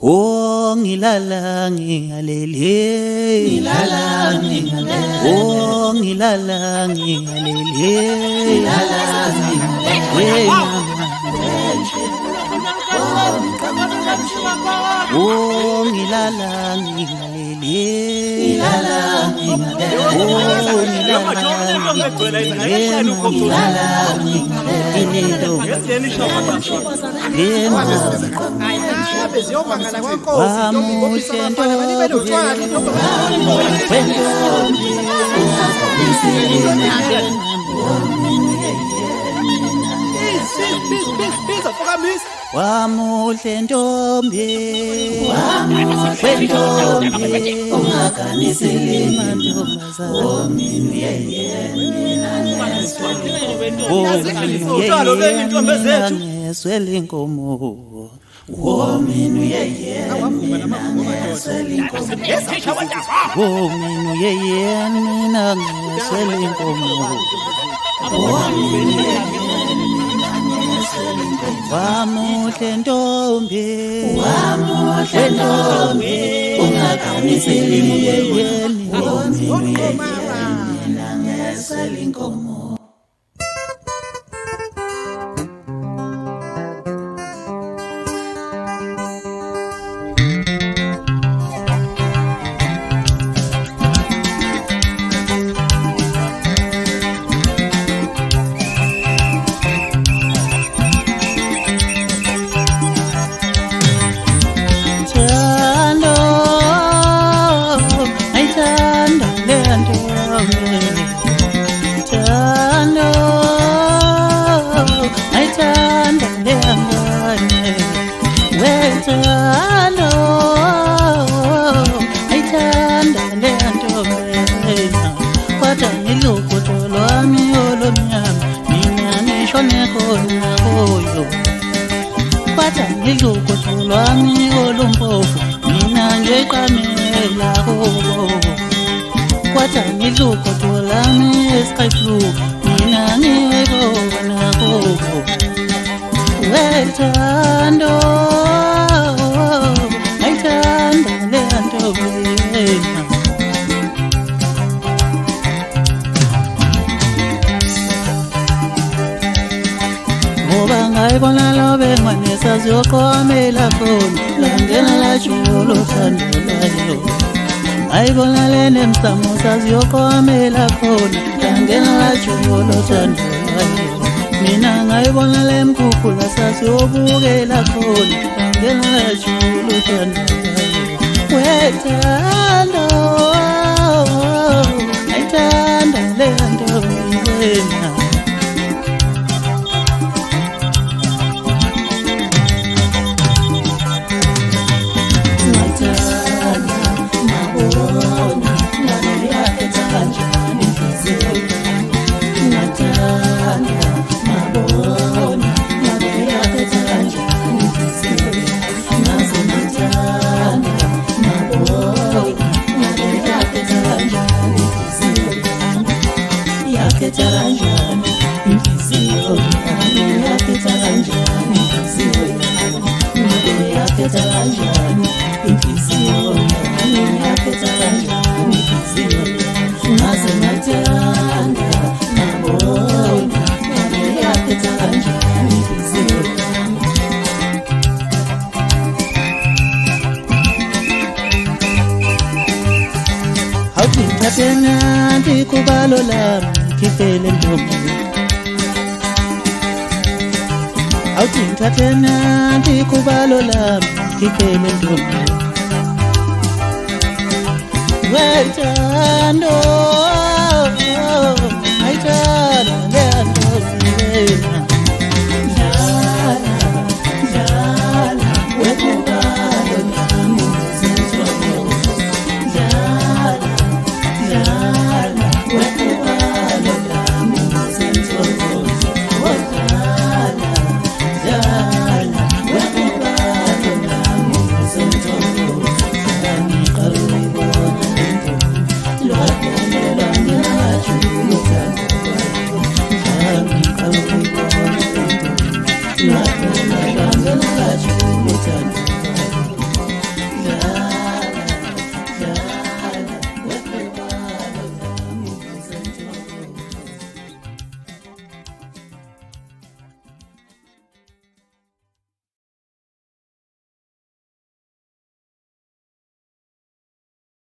Oh ngilala ngingalele Oh ngilala ngingalele Oh ngilala ngingalele Wamuhle ntombi ungaganisile mantombazana ngeswele inkomo Wominu yeyeni mina ngeswele inkomo Wamuhle ntombi ungaganisile yeyeni mina ngeswele inkomo Samusas yokomela khona ngena la chulo thandolayo mina ngayibona lemkhukhula sasiyobukela khona ngena la chulo thandolayo wethando ayithanda le nto wena Tena kubalo lami kifele ntombi Tena kubalo lami kifele ntombi Wethando